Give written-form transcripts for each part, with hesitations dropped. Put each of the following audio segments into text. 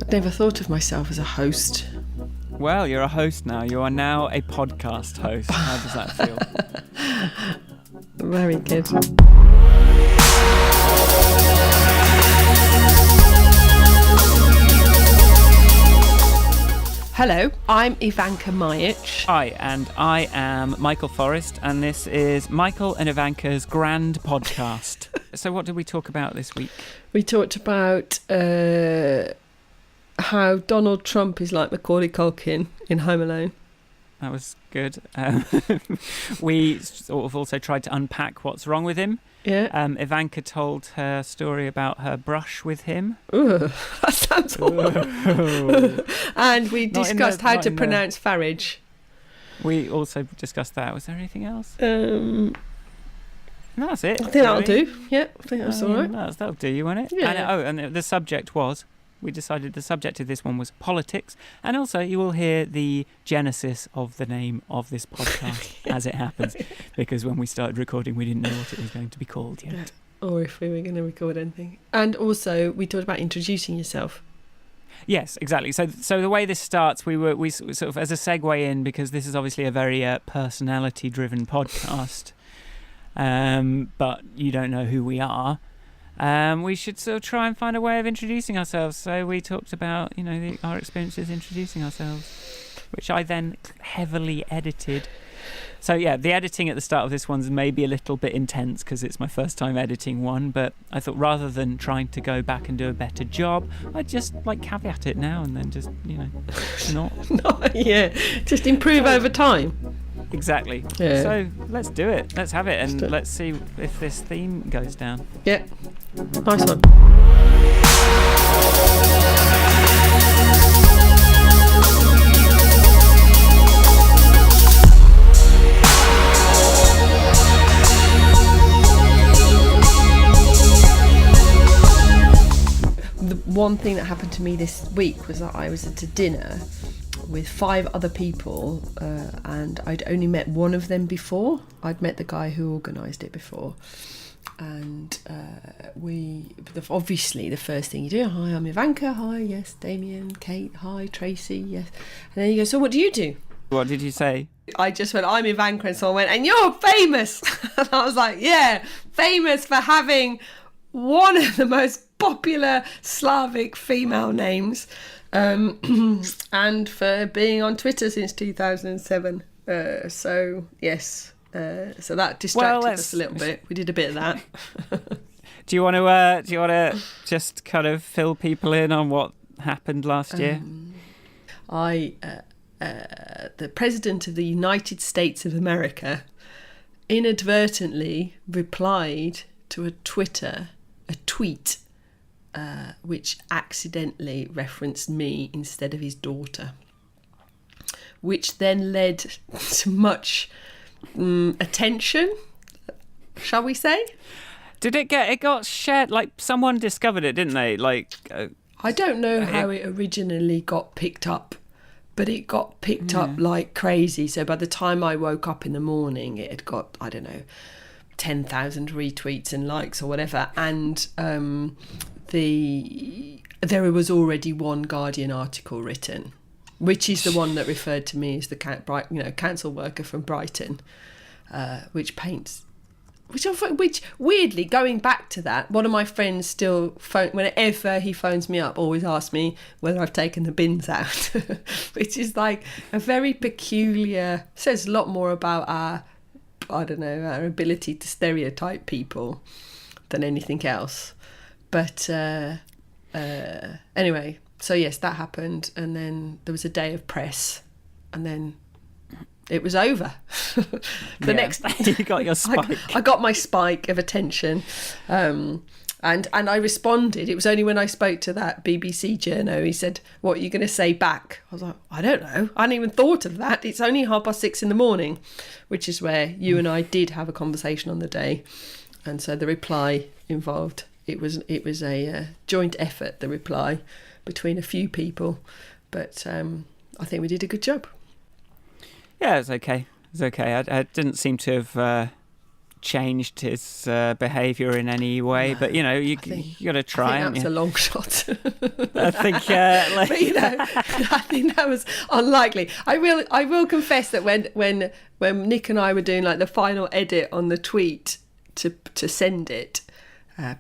I'd never thought of myself as a host. Well, you're a host now. You are now a podcast host. How does that feel? Very good. Hello, I'm Ivanka Majic. Hi, and I am Michael Forrest, and this is Michael and Ivanka's grand podcast. So what did we talk about this week? We talked about how Donald Trump is like Macaulay Culkin in Home Alone. That was good. We sort of also tried to unpack what's wrong with him. Yeah. Ivanka told her story about her brush with him. Ooh, that sounds horrible. And we discussed how to pronounce Farage. We also discussed that. Was there anything else? No, that's it. I think that'll do. Yeah, I think that's all right. That'll do you, won't it? Yeah. And the subject was... We decided the subject of this one was politics, and also you will hear the genesis of the name of this podcast as it happens, because when we started recording we didn't know what it was going to be called yet. Yeah. Or if we were going to record anything. And also we talked about introducing yourself. Yes, exactly. So the way this starts, we sort of, as a segue in, because this is obviously a very personality-driven podcast, but you don't know who we are. We should sort of try and find a way of introducing ourselves. So we talked about, our experiences introducing ourselves, which I then heavily edited. So yeah, the editing at the start of this one's maybe a little bit intense because it's my first time editing one, but I thought rather than trying to go back and do a better job, I'd just caveat it now and then just, not. Yeah, just improve over time. Exactly. Yeah. So let's do it. Let's have it, and let's see if this theme goes down. Yeah. Nice one. The one thing that happened to me this week was that I was at a dinner with 5 other people, and I'd only met one of them before. I'd met the guy who organised it before, and obviously the first thing you do, hi, I'm Ivanka, hi, yes, Damien, Kate, hi, Tracy, yes, and then you go, so what do you do? What did you say? I just went, I'm Ivanka, and someone went, and you're famous. And I was like, yeah, famous for having one of the most popular Slavic female names. And for being on Twitter since 2007. So yes, so that distracted us a little bit. We did a bit of that. Do you want to just kind of fill people in on what happened last year? The President of the United States of America inadvertently replied to a tweet. Which accidentally referenced me instead of his daughter, which then led to much attention, shall we say? It got shared, someone discovered it, didn't they? I don't know how it originally got picked up, but it got picked up like crazy. So by the time I woke up in the morning, it had got, 10,000 retweets and likes or whatever, and there was already one Guardian article written, which is the one that referred to me as the council worker from Brighton, which weirdly, going back to that, one of my friends still whenever he phones me up, always asks me whether I've taken the bins out, which is a very peculiar, says a lot more about our ability to stereotype people than anything else. But anyway, so yes, that happened, and then there was a day of press, and then it was over. Next day, you got your spike. I got my spike of attention, and I responded. It was only when I spoke to that BBC journo, he said, "What are you going to say back?" I was like, "I don't know. I hadn't even thought of that. It's only 6:30 in the morning," which is where you and I did have a conversation on the day, and so the reply involved. It was a joint effort, the reply, between a few people, but I think we did a good job. Yeah, it was okay. I didn't seem to have changed his behaviour in any way, but you got to try. I think that was a long shot. I think, but I think that was unlikely. I will confess that when Nick and I were doing like the final edit on the tweet to send it.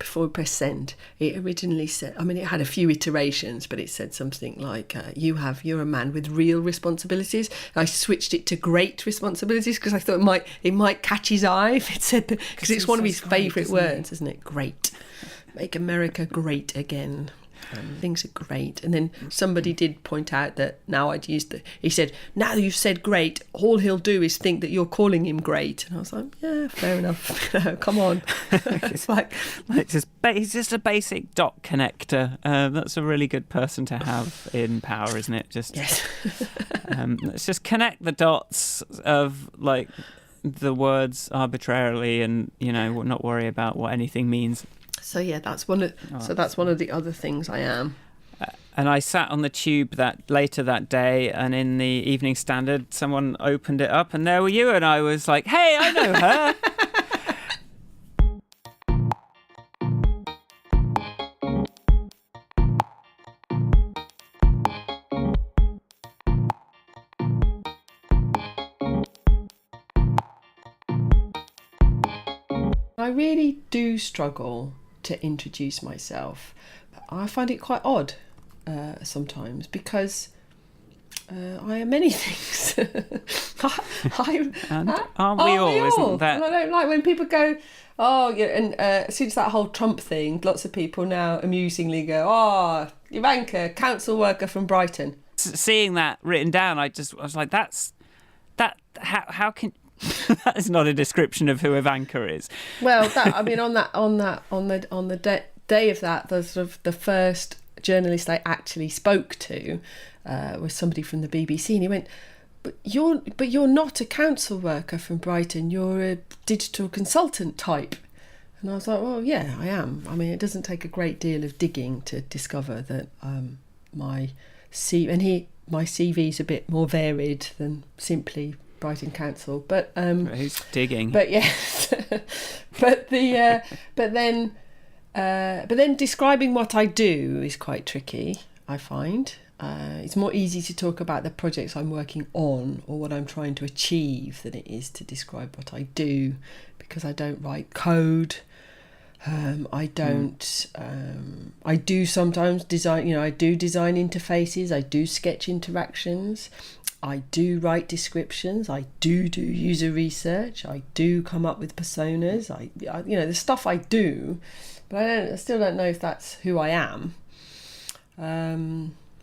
Before we press send, it originally said, I mean, it had a few iterations, but it said something like, you're a man with real responsibilities. And I switched it to great responsibilities because I thought it might catch his eye if it said, because it's one of his favourite words, isn't it? Great. Make America great again. Things are great. And then somebody did point out that now he said, now you've said great, all he'll do is think that you're calling him great. And I was like, yeah, fair enough. Come on. It's like he's just a basic dot connector. That's a really good person to have in power, isn't it? Just yes. Let's just connect the dots of like the words arbitrarily, and not worry about what anything means. So yeah, that's one of the other things I am. And I sat on the tube later that day, and in the Evening Standard, someone opened it up, and there were you, and I was like, "Hey, I know her." I really do struggle to introduce myself. I find it quite odd sometimes because I am many things. And aren't we all? Isn't that? And I don't like when people go, oh, yeah, and since that whole Trump thing, lots of people now amusingly go, oh, Ivanka, council worker from Brighton. Seeing that written down, I was like, how can... That is not a description of who Ivanka is. Well, on the day of that, the first journalist I actually spoke to was somebody from the BBC, and he went, "But you're not a council worker from Brighton. You're a digital consultant type." And I was like, "Well, yeah, I am. I mean, it doesn't take a great deal of digging to discover that my CV's a bit more varied than simply Brighton Council." But who's digging? But yes, but then describing what I do is quite tricky, I find. It's more easy to talk about the projects I'm working on or what I'm trying to achieve than it is to describe what I do, because I don't write code. I do sometimes design. I do design interfaces. I do sketch interactions. I do write descriptions. I do user research. I do come up with personas. I the stuff I do, but I still don't know if that's who I am.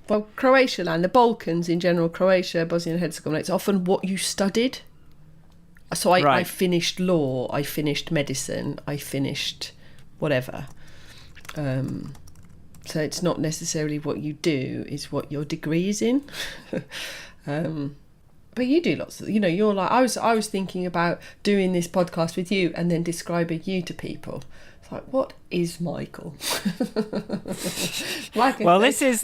Well, Croatia land, the Balkans in general, Croatia, Bosnia and Herzegovina, it's often what you studied. So I finished law, I finished medicine, I finished whatever. So it's not necessarily what you do, it's what your degree is in. But you do lots of, you're like, I was thinking about doing this podcast with you and then describing you to people. It's like, what is Michael? Well, this is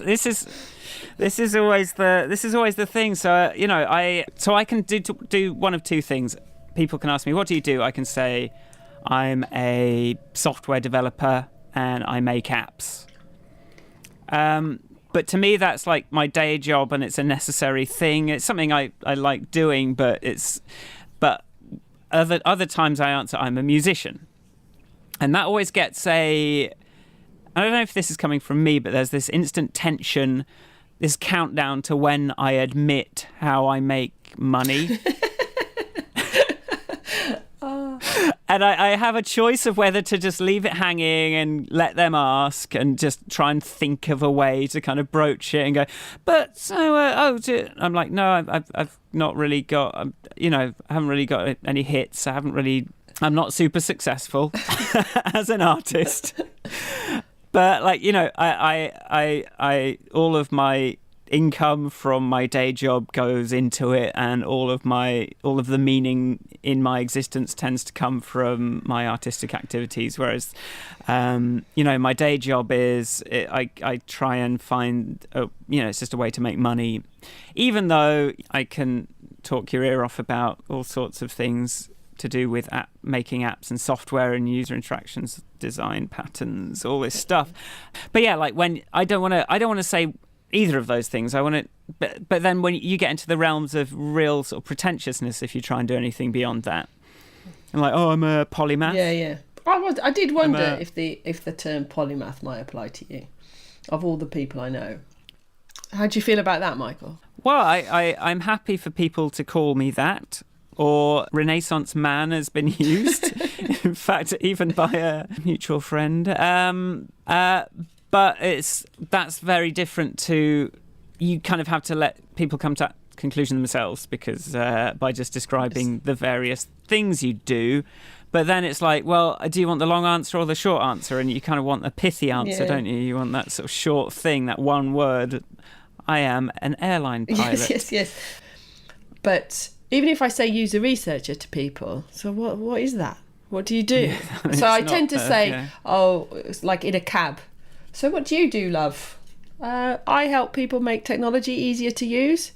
always the thing. So I can do one of two things. People can ask me, what do you do? I can say, I'm a software developer and I make apps. But to me, that's like my day job, and it's a necessary thing. It's something I like doing, but other times I answer, I'm a musician. And that always gets I don't know if this is coming from me, but there's this instant tension, this countdown to when I admit how I make money. And I have a choice of whether to just leave it hanging and let them ask and just try and think of a way to kind of broach it and go, but so, I'm like, no, I've not really got, I haven't really got any hits. I'm not super successful as an artist. But I all of my income from my day job goes into it, and all of the meaning in my existence tends to come from my artistic activities, whereas my day job is I try and find it's just a way to make money, even though I can talk your ear off about all sorts of things to do with making apps and software and user interactions, design patterns, all this stuff. But yeah, like when I don't want to say either of those things. I want to, but then when you get into the realms of real sort of pretentiousness, if you try and do anything beyond that, I'm like, oh, I'm a polymath. Yeah. I did wonder if the term polymath might apply to you, of all the people I know. How do you feel about that, Michael? Well, I'm happy for people to call me that, or Renaissance man has been used, in fact, even by a mutual friend. But that's very different to, you kind of have to let people come to that conclusion themselves, because by just describing the various things you do. But then it's like, well, do you want the long answer or the short answer? And you kind of want a pithy answer, don't you? You want that sort of short thing, that one word. I am an airline pilot. Yes. But even if I say user researcher to people, so what is that? What do you do? Yeah, so I tend to say, it's like in a cab. So what do you do, love? I help people make technology easier to use.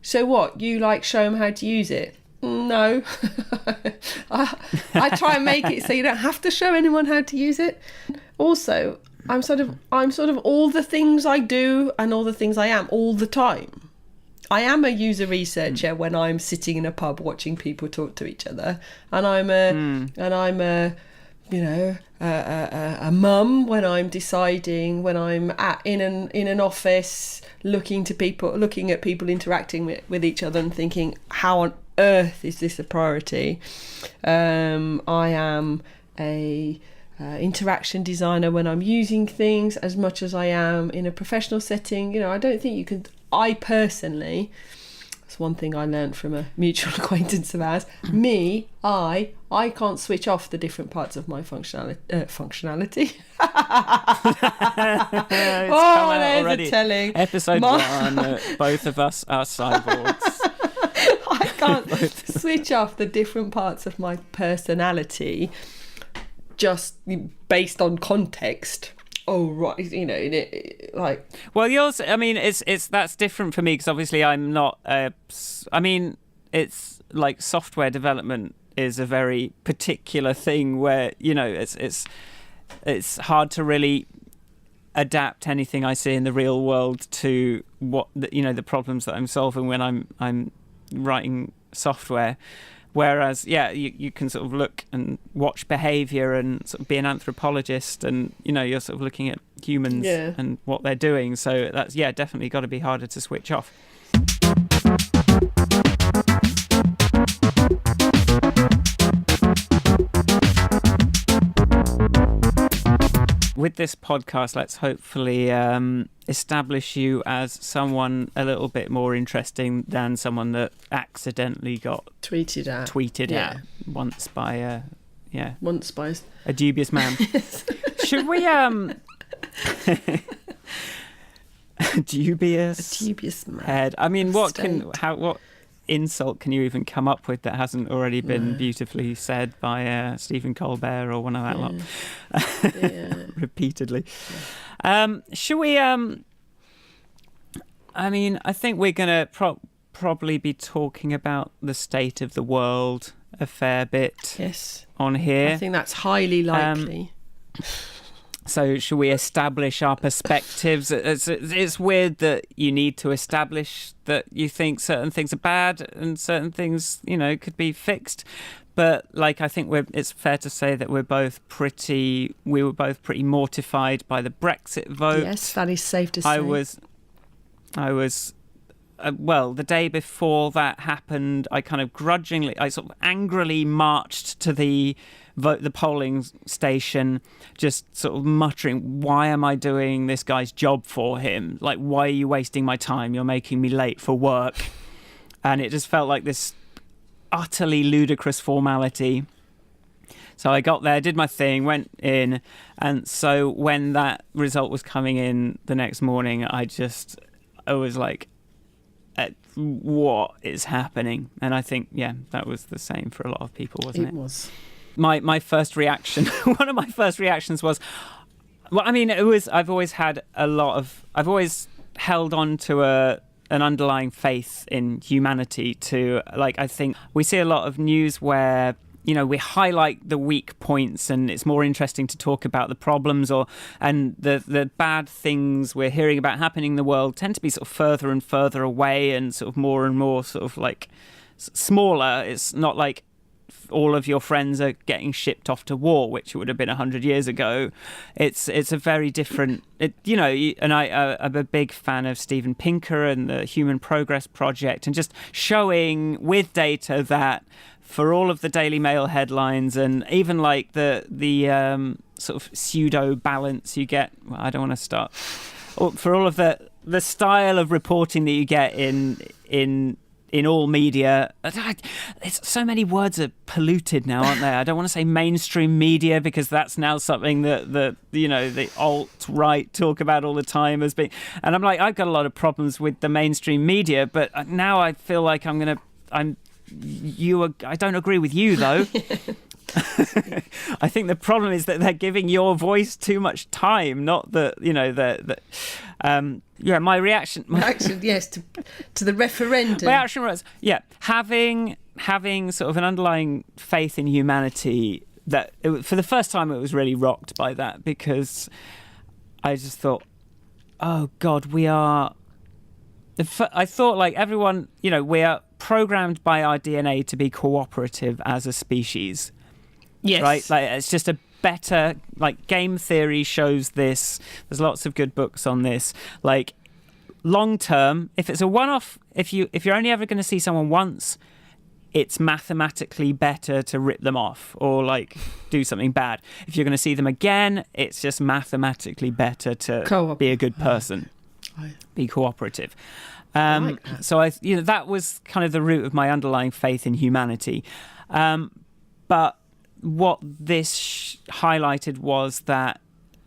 So what? You like show them how to use it? No. I try and make it so you don't have to show anyone how to use it. Also, I'm sort of all the things I do and all the things I am all the time. I am a user researcher when I'm sitting in a pub watching people talk to each other, and I'm a mum when I'm deciding, when I'm in an office looking at people interacting with each other and thinking, how on earth is this a priority? I am a interaction designer when I'm using things as much as I am in a professional setting. I don't think you can. I personally, that's one thing I learned from a mutual acquaintance of ours. I can't switch off the different parts of my functionality. There's a telling. Episode 1, both of us are cyborgs. I can't switch off the different parts of my personality just based on context. Oh right, like. Well, yours. I mean, it's that's different for me, because obviously I'm not. It's like software development is a very particular thing where it's hard to really adapt anything I see in the real world to what the problems that I'm solving when I'm writing software. Whereas, you can sort of look and watch behaviour and sort of be an anthropologist, and you're sort of looking at humans and what they're doing. So that's definitely got to be harder to switch off. With this podcast, let's hopefully establish you as someone a little bit more interesting than someone that accidentally got tweeted at once by a dubious man. Should we dubious man head? I mean, what insult can you even come up with that hasn't already been beautifully said by Stephen Colbert or one of that lot repeatedly? Should we I think we're gonna probably be talking about the state of the world a fair bit on here. I think that's highly likely. So should we establish our perspectives? It's weird that you need to establish that you think certain things are bad and certain things, could be fixed. But I think it's fair to say that we were both pretty mortified by the Brexit vote. Yes, that is safe to say. I was the day before that happened, I sort of angrily marched to the polling station, just sort of muttering, why am I doing this guy's job for him? Like, why are you wasting my time? You're making me late for work. And it just felt like this utterly ludicrous formality. So I got there, did my thing, went in. And so when that result was coming in the next morning, I was like, what is happening? And I think, that was the same for a lot of people, wasn't it? It was. My first reaction, one of my first reactions was, I've always held on to an underlying faith in humanity I think we see a lot of news where we highlight the weak points, and it's more interesting to talk about the problems and the bad things we're hearing about happening in the world tend to be sort of further and further away and sort of more and more sort of like smaller. It's not like all of your friends are getting shipped off to war, which it would have been 100 years ago. It's a very different, and I'm a big fan of Steven Pinker and the Human Progress Project, and just showing with data that for all of the Daily Mail headlines and even like the sort of pseudo balance you get, well, I don't want to start, for all of the style of reporting that you get in all media. It's so many words are polluted now, aren't they? I don't want to say mainstream media because that's now something that the alt-right talk about all the time as being. And I'm like, I've got a lot of problems with the mainstream media, but now I feel like I don't agree with you though. I think the problem is that they're giving your voice too much time, not my reaction. Yes, to the referendum. My reaction was, having sort of an underlying faith in humanity that for the first time it was really rocked by that, because I just thought, oh God, we are. I thought like everyone, we are programmed by our DNA to be cooperative as a species. Yes. Right? Like it's just a better, like, game theory shows this. There's lots of good books on this. Like long term, if it's a one-off, if you're only ever going to see someone once, it's mathematically better to rip them off or like do something bad. If you're going to see them again, it's just mathematically better to be a good person. Be cooperative. Like that. So that was kind of the root of my underlying faith in humanity. But what this highlighted was that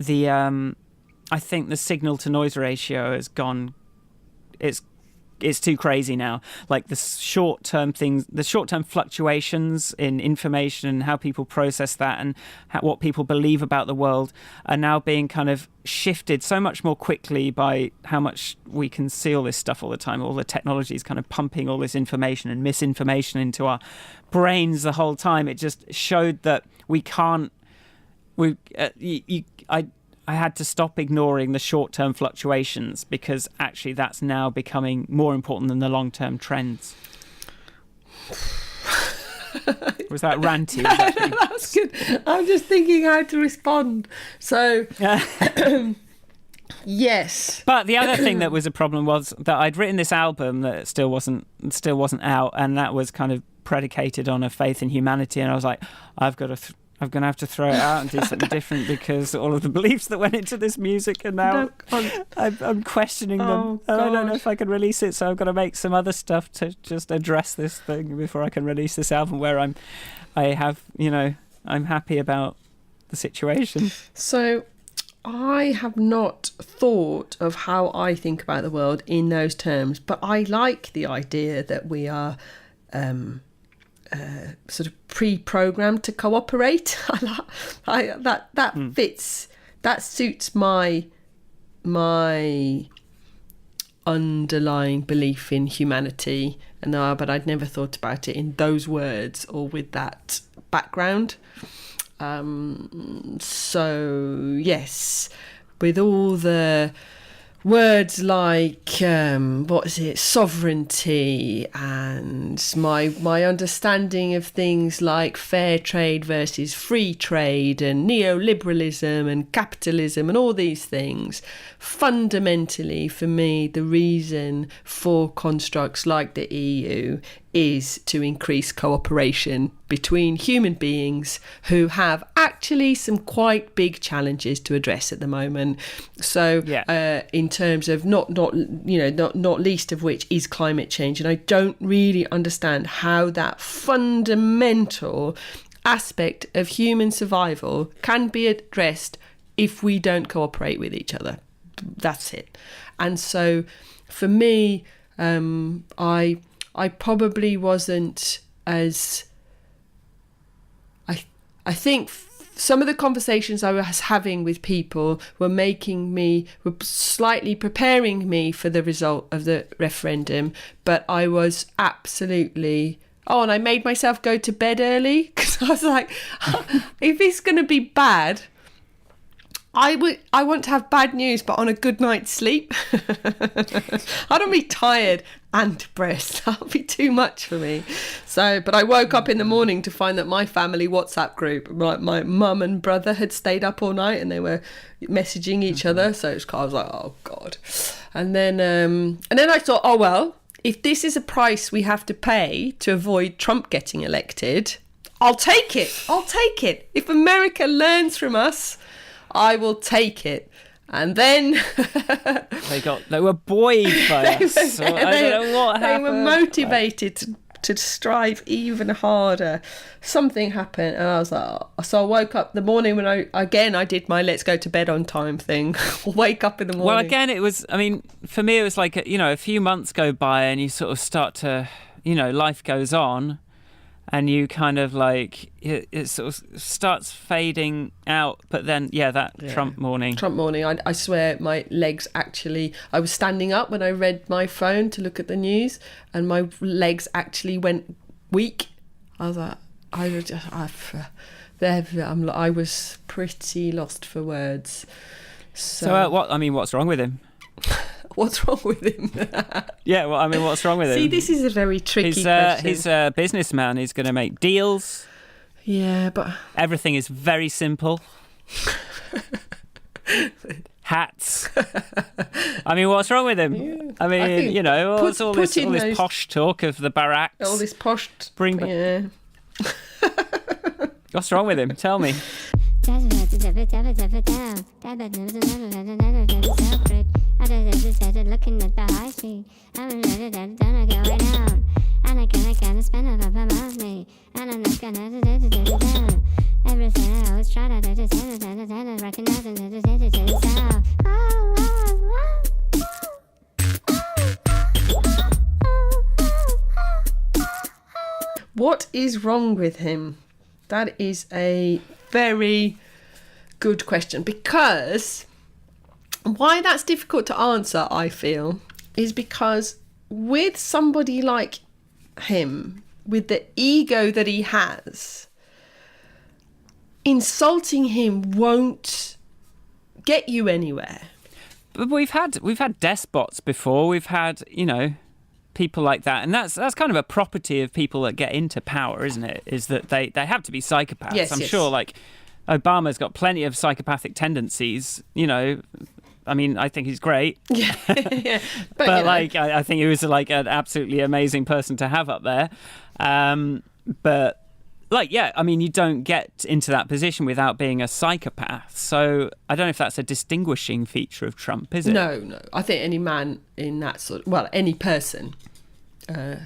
I think the signal to noise ratio has gone. It's too crazy now. Like the short-term things, the short-term fluctuations in information and how people process that and what people believe about the world are now being kind of shifted so much more quickly by how much we can see all this stuff all the time. All the technology is kind of pumping all this information and misinformation into our brains the whole time. It just showed that we can't. I had to stop ignoring the short-term fluctuations because actually that's now becoming more important than the long-term trends. Was that ranty? No, that's good. I'm just thinking how to respond. So, yes. But the other thing that was a problem was that I'd written this album that still wasn't out, and that was kind of predicated on a faith in humanity. And I was like, I'm going to have to throw it out and do something different because all of the beliefs that went into this music are now I'm questioning them. And I don't know if I can release it, so I've got to make some other stuff to just address this thing before I can release this album where I'm happy about the situation. So I have not thought of how I think about the world in those terms, but I like the idea that we are sort of pre-programmed to cooperate. That fits. That suits my underlying belief in humanity. But I'd never thought about it in those words or with that background. So yes, with all the words like sovereignty, and my understanding of things like fair trade versus free trade and neoliberalism and capitalism and all these things, fundamentally for me the reason for constructs like the EU is to increase cooperation between human beings who have actually some quite big challenges to address at the moment. So in terms of not least of which is climate change, and I don't really understand how that fundamental aspect of human survival can be addressed if we don't cooperate with each other. That's it. And so for me, I probably wasn't as... I think some of the conversations I was having with people were slightly preparing me for the result of the referendum, but I was absolutely... and I made myself go to bed early because So I was like, if it's going to be bad, I want to have bad news, but on a good night's sleep. I don't be tired and depressed. That'll be too much for me. So, but I woke up in the morning to find that my family WhatsApp group, like my mum and brother, had stayed up all night and they were messaging each other. So I was like, oh God. And then I thought, oh well, if this is a price we have to pay to avoid Trump getting elected, I'll take it. I'll take it. If America learns from us, I will take it. And then they were buoyed by us. So I don't know what happened. They were motivated to strive even harder. Something happened, and I was like, oh. So I woke up the morning when I did my let's go to bed on time thing. Wake up in the morning. Well, again, it was. I mean, for me, it was like a few months go by, and you sort of start to, life goes on. And you kind of like, it sort of starts fading out. But then, Trump morning. Trump morning. I swear my legs actually, I was standing up when I read my phone to look at the news and my legs actually went weak. I was like, I was pretty lost for words. So what's wrong with him? What's wrong with him? Yeah, well, I mean, what's wrong with him? See, this is a very tricky question. He's a businessman. He's going to make deals. Yeah, but... Everything is very simple. Hats. I mean, what's wrong with him? Yeah. I mean, all this posh talk of the barracks. All this posh... Yeah. What's wrong with him? Tell me. Looking at the high street, I'm gonna go right down. And I kinda spend it up above me. And I'm not gonna down. Everything I always try to recognize and sound. What is wrong with him? That is a very good question, because why that's difficult to answer, I feel, is because with somebody like him, with the ego that he has, insulting him won't get you anywhere. But we've had despots before. We've had, people like that, and that's kind of a property of people that get into power, isn't it? Is that they have to be psychopaths. Yes, I'm sure, like Obama's got plenty of psychopathic tendencies. I mean, I think he's great. Yeah, yeah. But I think he was like an absolutely amazing person to have up there. But I mean, you don't get into that position without being a psychopath. So I don't know if that's a distinguishing feature of Trump, is it? No. I think any man in that any person,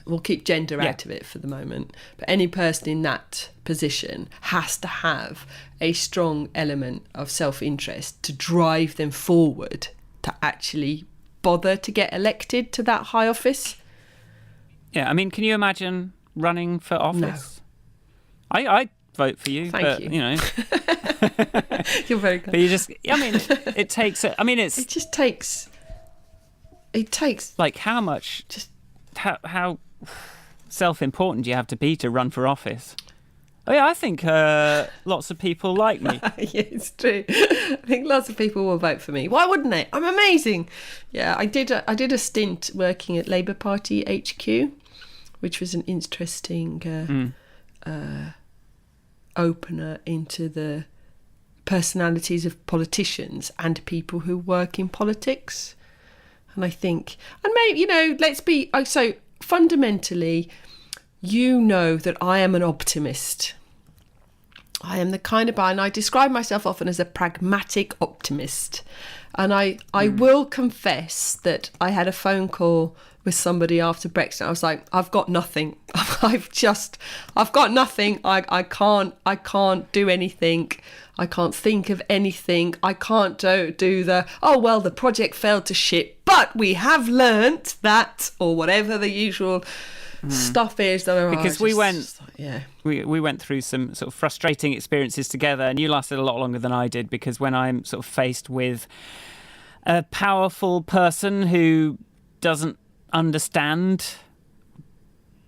we'll keep gender out of it for the moment, but any person in that position has to have a strong element of self-interest to drive them forward to actually bother to get elected to that high office. Yeah, I mean, can you imagine running for office? No. I'd vote for you. Thank you. You're very good. But you just, I mean, it takes, it takes like how much, just how self-important do you have to be to run for office? Oh yeah, I think lots of people like me. Yeah, it's true. I think lots of people will vote for me. Why wouldn't they? I'm amazing. Yeah, I did a stint working at Labour Party HQ, which was an interesting opener into the personalities of politicians and people who work in politics. And I think, and maybe, let's be, so fundamentally, that I am an optimist. I am the kind of, and I describe myself often as a pragmatic optimist. And I will confess that I had a phone call with somebody after Brexit. I was like, I've got nothing. I've got nothing. I can't do anything. I can't think of anything. I can't do the project failed to ship, but we have learnt that, or whatever the usual stuff is. Because we went through some sort of frustrating experiences together, and you lasted a lot longer than I did, because when I'm sort of faced with a powerful person who doesn't understand,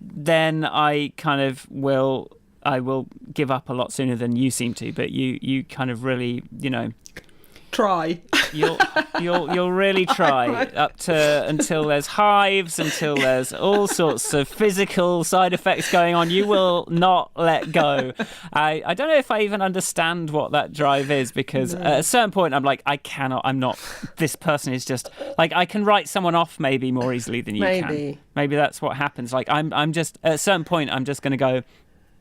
then I kind of will I will give up a lot sooner than you seem to, but you kind of really, Try. you'll really try up to until there's hives, until there's all sorts of physical side effects going on. You will not let go. I don't know if I even understand what that drive is, because at a certain point I'm like, this person is just like, I can write someone off maybe more easily than you can. Maybe that's what happens. Like I'm just at a certain point I'm just going to go,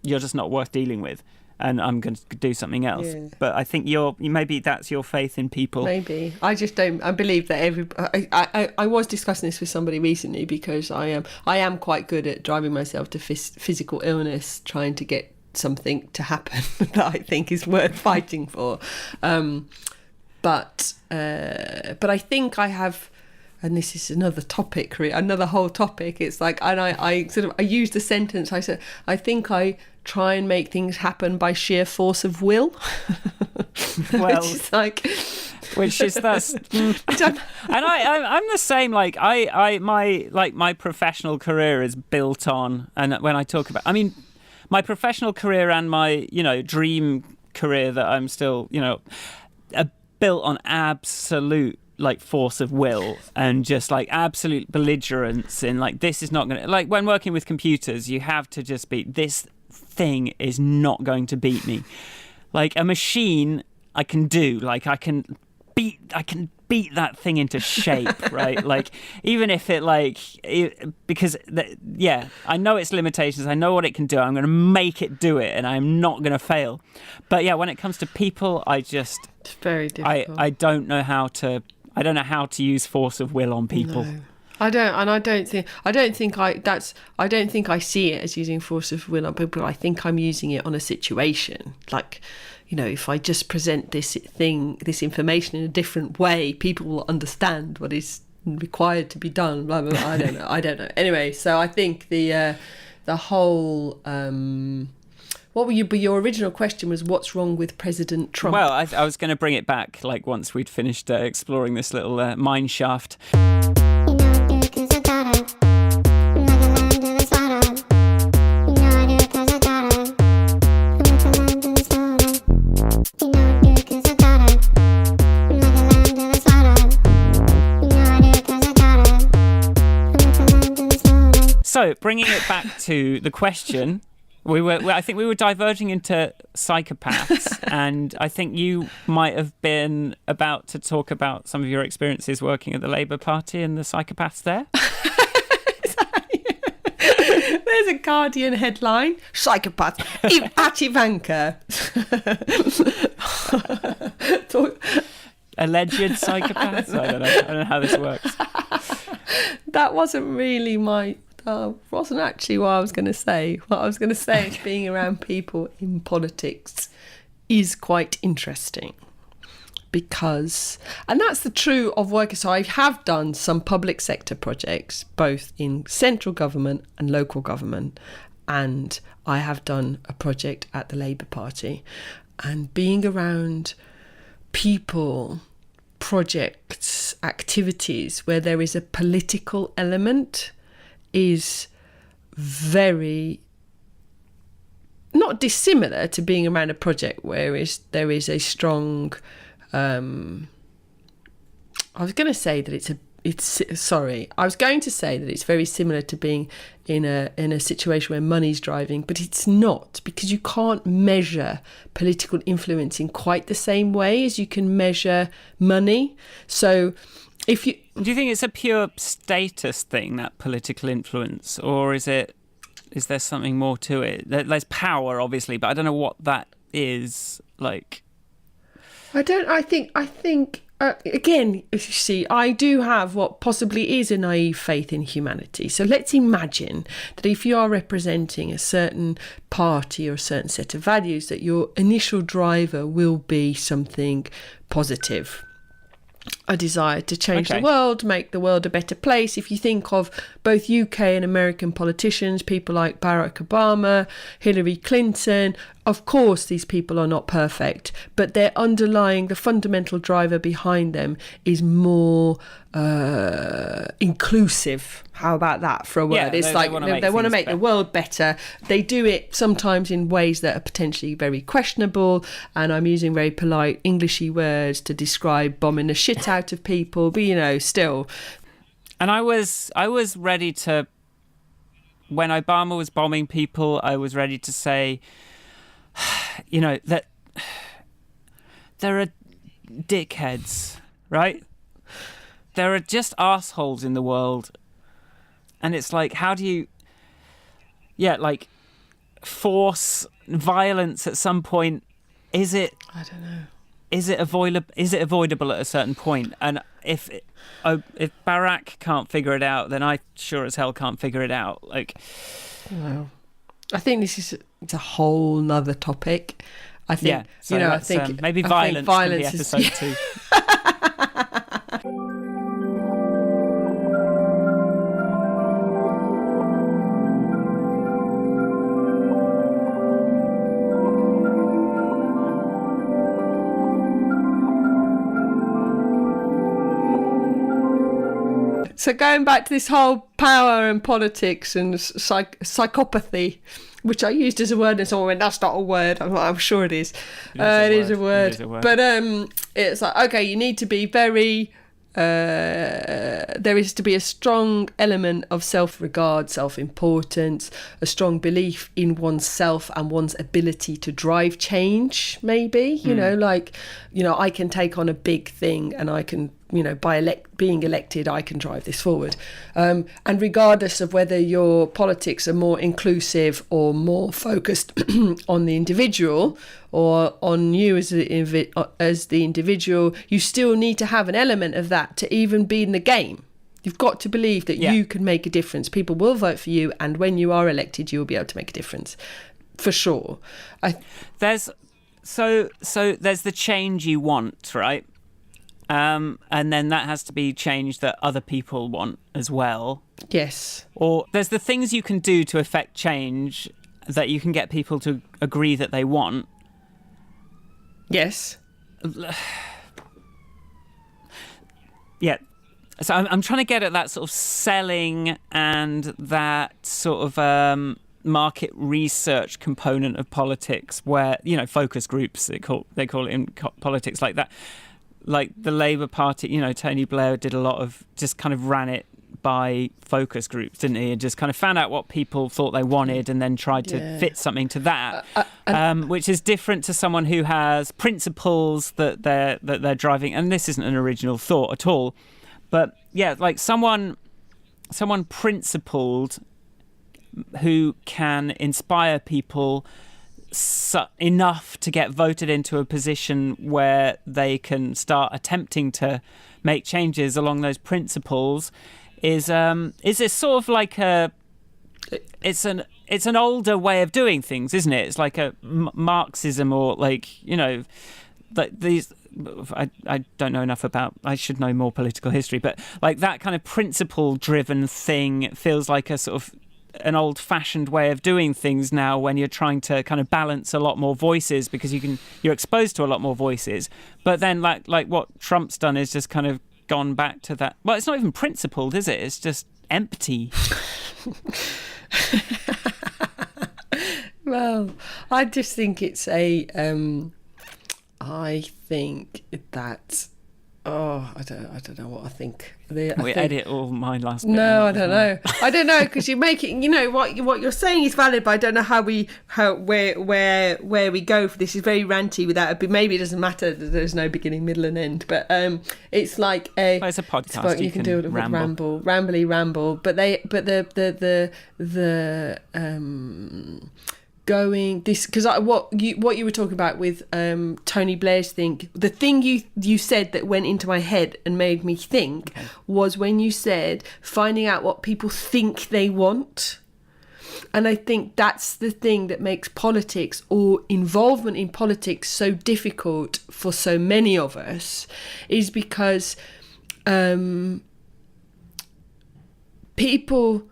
you're just not worth dealing with, and I'm going to do something else. Yeah. But I think maybe that's your faith in people. Maybe. I just don't. I believe that I was discussing this with somebody recently, because I am quite good at driving myself to physical illness, trying to get something to happen that I think is worth fighting for. But I think I have. And this is another topic, another whole topic. It's like, and I used a sentence. I said, I think I try and make things happen by sheer force of will. Well, which is that's. And I'm the same. Like my professional career is built on, and when I talk about, my professional career and my dream career that I'm still are built on absolute force of will and just absolute belligerence in this is not going to, when working with computers, you have to just be, this thing is not going to beat me. A machine I can do, I can beat that thing into shape, right? Even if because I know its limitations, I know what it can do, I'm going to make it do it, and I'm not going to fail. But when it comes to people, it's very difficult. I don't know how to use force of will on people. No. I don't think I see it as using force of will on people. I think I'm using it on a situation. If I just present this information in a different way, people will understand what is required to be done. Blah, blah, blah. I don't know. Anyway, so I think the whole. But your original question was, what's wrong with President Trump? Well, I was going to bring it back, once we'd finished exploring this little mine shaft. So, bringing it back to the question... I think we were diverging into psychopaths, and I think you might have been about to talk about some of your experiences working at the Labour Party and the psychopaths there. There's a Guardian headline: psychopath at Ivanka. Alleged psychopaths. I don't know how this works. That wasn't really wasn't actually what I was going to say. What I was going to say is being around people in politics is quite interesting, because, and that's the true of work. So I have done some public sector projects, both in central government and local government, and I have done a project at the Labour Party, and being around people, projects, activities where there is a political element is very not dissimilar to being around a project where there is a strong I was going to say that it's very similar to being in a situation where money's driving, but it's not, because you can't measure political influence in quite the same way as you can measure money. So do you think it's a pure status thing, that political influence, or is there something more to it? There's power, obviously, but I don't know what that is like. I think again, you see, I do have what possibly is a naive faith in humanity. So let's imagine that if you are representing a certain party or a certain set of values, that your initial driver will be something positive. a desire to change Okay. the world, make the world a better place. If you think of both UK and American politicians, people like Barack Obama, Hillary Clinton, of course these people are not perfect, but their underlying, the fundamental driver behind them is more inclusive. How about that for a word? Yeah, It's they like wanna they make want to things make the better. world better. They do it sometimes in ways that are potentially very questionable, and I'm using very polite Englishy words to describe bombing the shit out of people, but still. And I was ready to, when Obama was bombing people, I was ready to say, that there are dickheads, right? There are just assholes in the world. And it's like, how do you, force violence at some point? Is it I don't know. Is it avoidable at a certain point? And if Barack can't figure it out, then I sure as hell can't figure it out. Well, I think it's a whole nother topic. I think I think maybe I violence, think violence can be is episode 2. So going back to this whole power and politics and psychopathy, which I used as a word, and someone went, "That's not a word." I'm sure it is. It is a word. But it's like, okay, you need to be very. There is to be a strong element of self-regard, self-importance, a strong belief in oneself and one's ability to drive change. Maybe I can take on a big thing, and I can. By being elected, I can drive this forward. And regardless of whether your politics are more inclusive or more focused on the individual or on you as the individual, you still need to have an element of that to even be in the game. You've got to believe that you can make a difference. People will vote for you, and when you are elected, you will be able to make a difference, for sure. There's the change you want, right? And then that has to be change that other people want as well. Yes. Or there's the things you can do to affect change that you can get people to agree that they want. Yes. Yeah. So I'm trying to get at that sort of selling and that sort of market research component of politics where, focus groups, they call it in politics like that. Like the Labour Party, Tony Blair did a lot of, just kind of ran it by focus groups, didn't he? And just kind of found out what people thought they wanted and then tried to fit something to that, which is different to someone who has principles that they're driving. And this isn't an original thought at all, but like someone principled who can inspire people enough to get voted into a position where they can start attempting to make changes along those principles is this sort of like it's an older way of doing things, isn't it? It's like a Marxism, or these. I don't know enough about. I should know more political history, but like that kind of principle-driven thing feels like a sort of an old-fashioned way of doing things now, when you're trying to kind of balance a lot more voices because you're exposed to a lot more voices. But then like what Trump's done is just kind of gone back to that. Well, it's not even principled, is it? It's just empty. Well, I just think it's I think that. I don't know what I think. Edit all my last bit. No, I don't know. I don't know, because you make it. What you're saying is valid, but I don't know where we go for this. Is very ranty without maybe it doesn't matter that there's no beginning, middle, and end. But it's like it's a podcast. You can do it with ramble. But going this, because what you were talking about with Tony Blair's thing, the thing you said that went into my head and made me think was when you said finding out what people think they want. And I think that's the thing that makes politics or involvement in politics so difficult for so many of us, is because people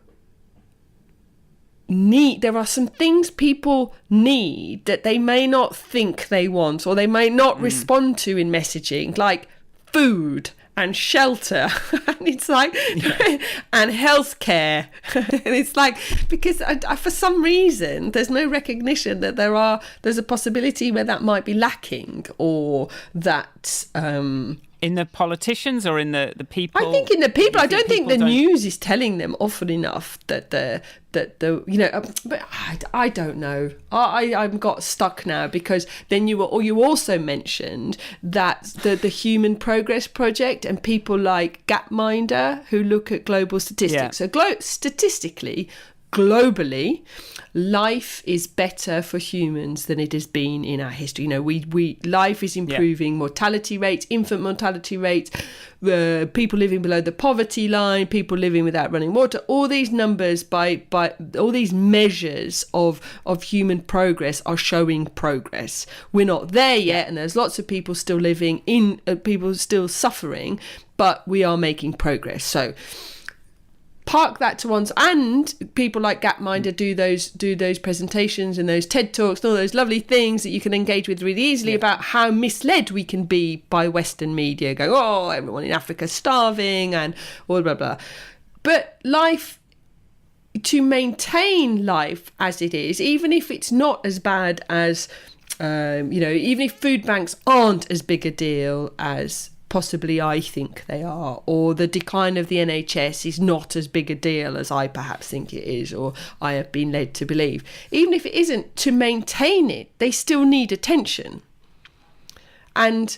there are some things people need that they may not think they want, or they may not respond to in messaging, like food and shelter. And it's like, and healthcare. And it's like, because for some reason there's no recognition that there's a possibility where that might be lacking, or that in the politicians or in the people? I think in the people. I don't think the news is telling them often enough that the but I don't know. I've got stuck now, because then you also mentioned that the Human Progress Project and people like Gapminder, who look at global statistics. So statistically, globally, life is better for humans than it has been in our history. You know, life is improving. Mortality rates, infant mortality rates, people living below the poverty line, people living without running water. All these numbers, by all these measures of human progress, are showing progress. We're not there yet, and there's lots of people still living in, people still suffering, but we are making progress. So park that to once, and people like Gapminder do those presentations and those TED Talks and all those lovely things that you can engage with really easily about how misled we can be by Western media, going, oh, everyone in Africa's starving and all blah blah. But life, to maintain life as it is, even if it's not as bad as even if food banks aren't as big a deal as possibly I think they are, or the decline of the NHS is not as big a deal as I perhaps think it is, or I have been led to believe. Even if it isn't, to maintain it, they still need attention. And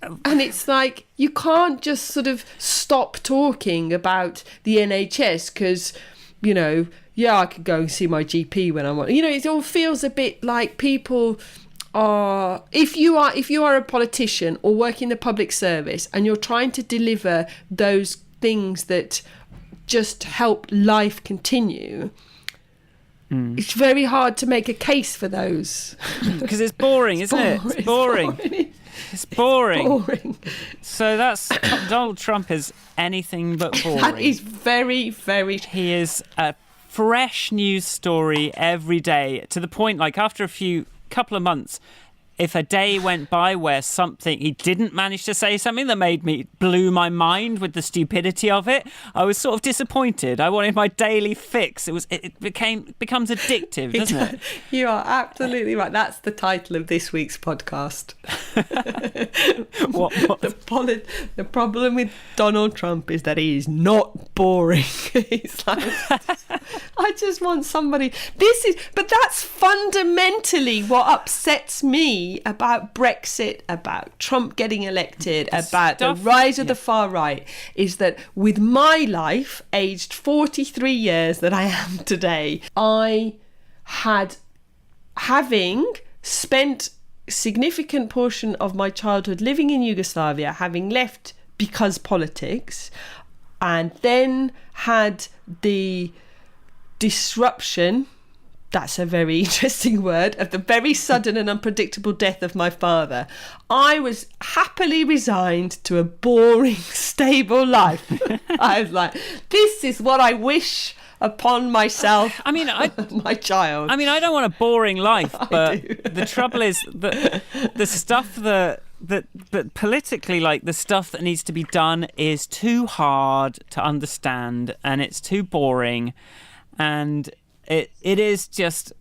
it's like, you can't just sort of stop talking about the NHS because, I could go and see my GP when I want. It all feels a bit like people are, if you are a politician or work in the public service and you're trying to deliver those things that just help life continue, it's very hard to make a case for those. Because it's boring, isn't it? It's boring. It's boring. So that's Donald Trump is anything but boring. That is very, very. He is a fresh news story every day, to the point, like, after a couple of months, if a day went by where he didn't manage to say something that blew my mind with the stupidity of it, I was sort of disappointed. I wanted my daily fix. It becomes addictive, doesn't it? You are absolutely right. That's the title of this week's podcast. What? The problem with Donald Trump is that he is not boring. He's like, I just want somebody. But that's fundamentally what upsets me about Brexit, about Trump getting elected, about the rise of the far right, is that with my life, aged 43 years that I am today, having spent significant portion of my childhood living in Yugoslavia, having left because politics, and then had the disruption, that's a very interesting word, of the very sudden and unpredictable death of my father, I was happily resigned to a boring, stable life. I was like, this is what I wish upon myself. I mean, my child. I mean, I don't want a boring life, but the trouble is that the stuff that politically, like, the stuff that needs to be done is too hard to understand, and it's too boring, and it is just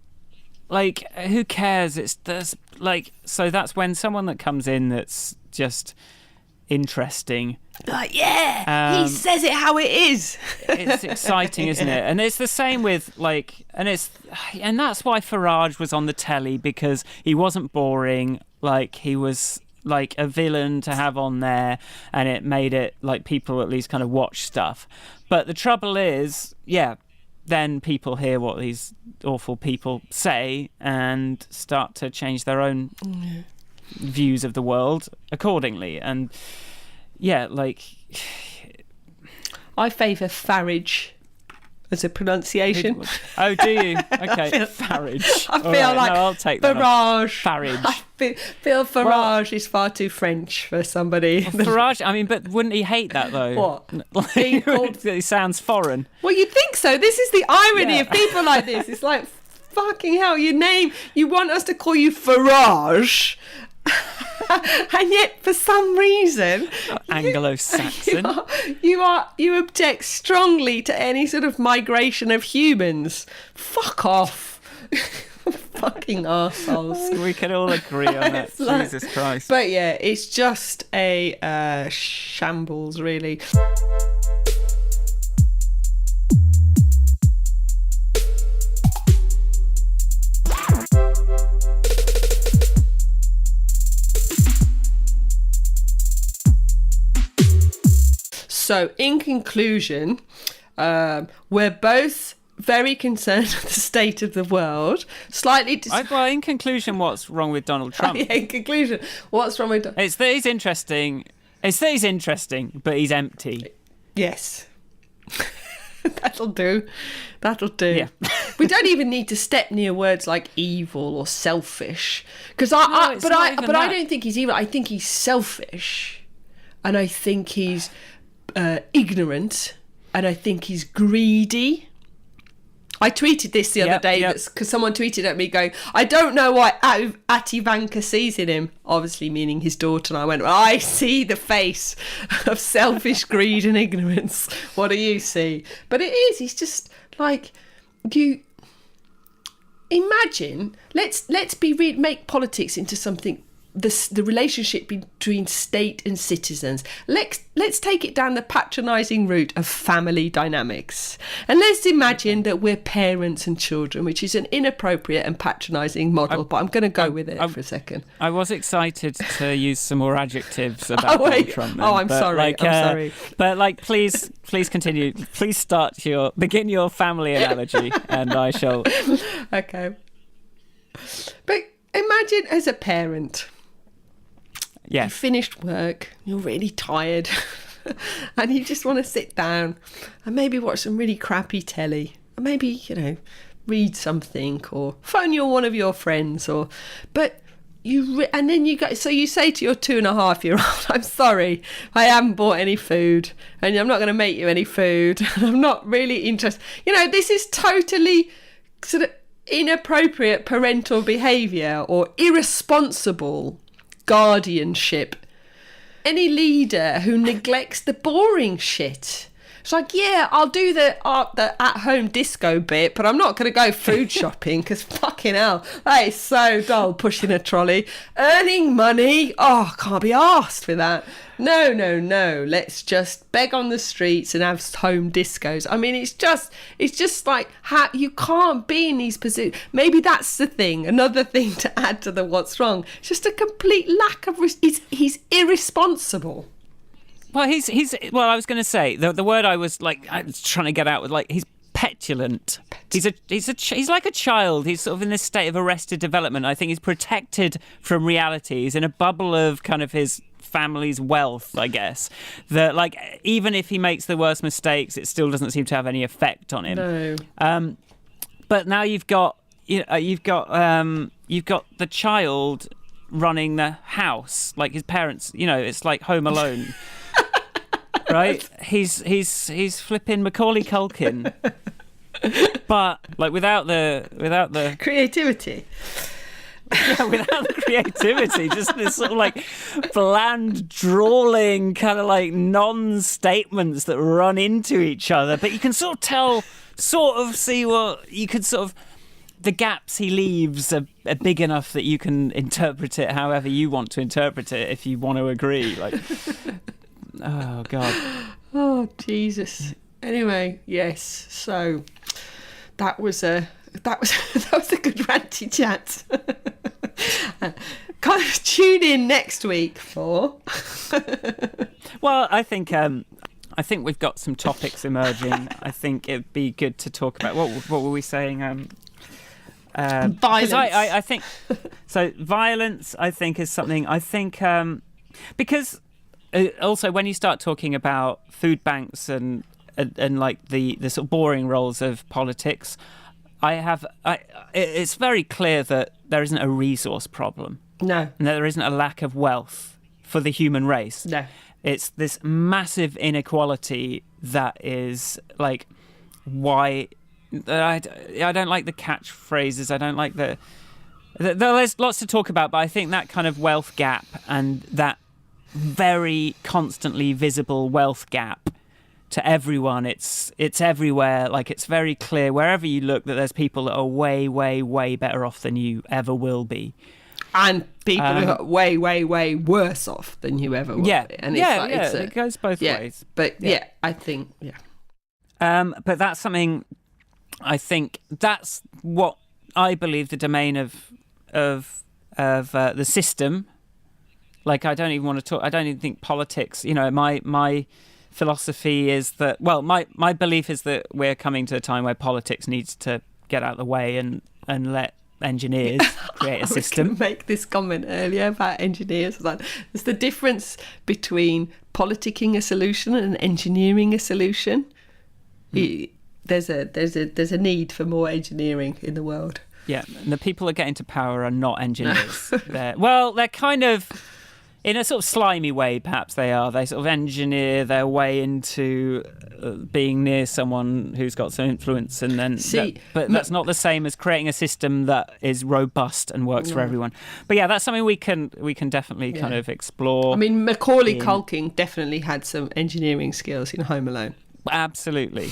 like, who cares? So that's when someone that comes in that's just interesting, like, he says it how it is. It's exciting, isn't it? And it's the same with, like, and that's why Farage was on the telly, because he wasn't boring. Like, he was like a villain to have on there, and it made it like people at least kind of watch stuff. But the trouble is, then people hear what these awful people say and start to change their own views of the world accordingly. And I favour Farage as a pronunciation. Oh, do you? Okay, Farage. I feel like I'll take that. Farage. Farage. I Bill Farage is far too French for somebody. Farage, I mean, but wouldn't he hate that though? What? Like, it sounds foreign. Well, you'd think so. This is the irony of people like this. It's like, fucking hell, you want us to call you Farage, and yet for some reason Anglo-Saxon. you object strongly to any sort of migration of humans. Fuck off. Fucking arseholes. We can all agree on that. Jesus Christ. But yeah, it's just a shambles, really. So, in conclusion, we're both very concerned with the state of the world. Slightly. Well, in conclusion, what's wrong with Donald Trump? Yeah, in conclusion, what's wrong with? It's that he's interesting. It's that he's interesting, but he's empty. Yes. That'll do. Yeah. We don't even need to step near words like evil or selfish, because I don't think he's evil. I think he's selfish, and I think he's ignorant, and I think he's greedy. I tweeted this the other day because someone tweeted at me going, I don't know what Ativanka sees in him, obviously meaning his daughter, and I went, well, I see the face of selfish greed and ignorance. What do you see? But he's just like, you imagine, let's make politics into something, the relationship between state and citizens. Let's take it down the patronising route of family dynamics, and let's imagine that we're parents and children, which is an inappropriate and patronising model. But I'm going to go with it for a second. I was excited to use some more adjectives about Donald Trump. I'm sorry. But please continue. Please begin your family analogy, and I shall. Okay. But imagine as a parent. Yeah. You finished work, you're really tired, and you just want to sit down and maybe watch some really crappy telly, or maybe, read something, or phone one of your friends, and then you say to your 2.5-year-old, I'm sorry, I haven't bought any food, and I'm not going to make you any food, and I'm not really interested. This is totally sort of inappropriate parental behaviour or irresponsible guardianship. Any leader who neglects the boring shit. It's like, yeah, I'll do the at-home disco bit, but I'm not going to go food shopping because fucking hell, that is so dull, pushing a trolley. Earning money, I can't be arsed with that. No, let's just beg on the streets and have home discos. I mean, it's just like, you can't be in these positions. Maybe that's the thing, another thing to add to the what's wrong. It's just a complete lack of, he's irresponsible. Well, well, I was going to say the word I was trying to get out was he's petulant. He's like a child. He's sort of in this state of arrested development. I think he's protected from reality. He's in a bubble of kind of his family's wealth, I guess. That even if he makes the worst mistakes, it still doesn't seem to have any effect on him. No. But now you've got the child running the house, like his parents. It's like Home Alone. Right, he's flipping Macaulay Culkin, but without the creativity. Yeah, without the creativity, just this sort of bland, drawling kind of non-statements that run into each other. But you can sort of see what you could sort of. The gaps he leaves are big enough that you can interpret it however you want to interpret it if you want to agree. Oh God. Oh Jesus. Anyway, yes. So that was a good ranty chat. Tune in next week for. Well, I think we've got some topics emerging. I think it'd be good to talk about what were we saying? Violence. I think so. Violence, I think, is something. I think because. Also, when you start talking about food banks and the sort of boring roles of politics, it's very clear that there isn't a resource problem. No. and that there isn't a lack of wealth for the human race. No. It's this massive inequality that is like why I don't like the catchphrases. I don't like there's lots to talk about, but I think that kind of wealth gap and that very constantly visible wealth gap to everyone, it's everywhere. Like, it's very clear wherever you look that there's people that are way, way, way better off than you ever will be. And people who are way, way, way worse off than you ever will Yeah, be. And it goes both ways. But I think, But that's something, I think that's what I believe the domain of the system. Like, I don't even want to talk. I don't even think politics. You know, my philosophy is that. Well, my belief is that we're coming to a time where politics needs to get out of the way and let engineers create a system. I was going to make this comment earlier about engineers. Like, there's the difference between politicking a solution and engineering a solution. There's a need for more engineering in the world. Yeah, and the people that get into power are not engineers. They're kind of, in a sort of slimy way, perhaps they are. They sort of engineer their way into being near someone who's got some influence, and then. But that's not the same as creating a system that is robust and works for everyone. But yeah, that's something we can definitely kind of explore. I mean, Macaulay Culkin definitely had some engineering skills in Home Alone. Absolutely.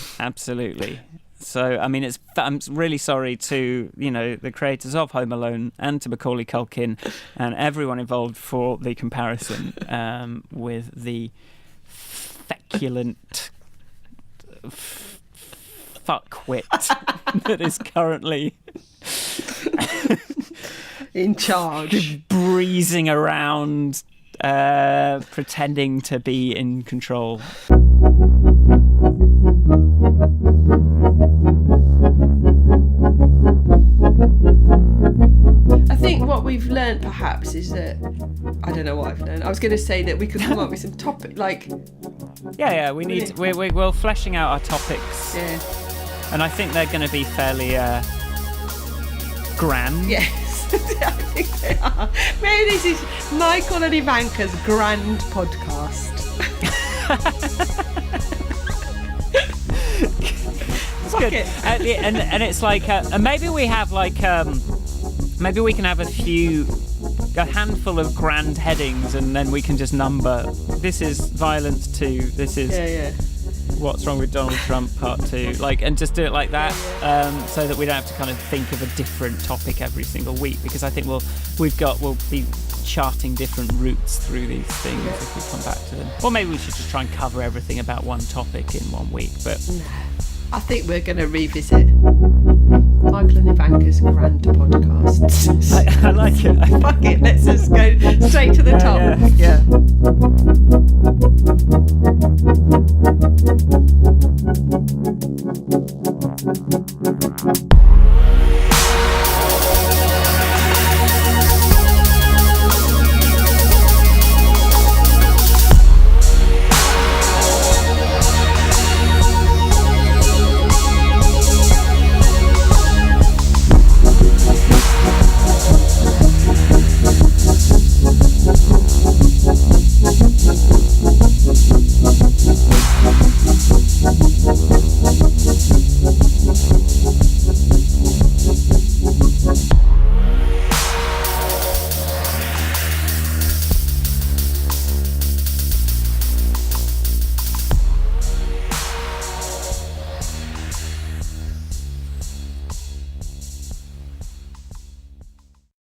So, I mean, I'm really sorry to, the creators of Home Alone and to Macaulay Culkin and everyone involved for the comparison with the feculent fuckwit that is currently in charge, breezing around, pretending to be in control. I think what we've learned perhaps is that, I don't know what I've learned. I was going to say that we could come up with some topic, like... we're fleshing out our topics. Yeah. And I think they're going to be fairly grand. Yes, I think they are. Maybe this is Michael and Ivanka's grand podcast. It's good. And it's like, and maybe we have like, maybe we can have a handful of grand headings, and then we can just number. This is Violence 2. This is What's Wrong with Donald Trump Part 2. Like, and just do it like that, so that we don't have to kind of think of a different topic every single week. Because I think we'll be charting different routes through these things if we come back to them. Or maybe we should just try and cover everything about one topic in 1 week. But I think we're going to revisit Michael and Ivanka's grand podcast. I like it. Fuck it, let's just go straight to the top. Yeah.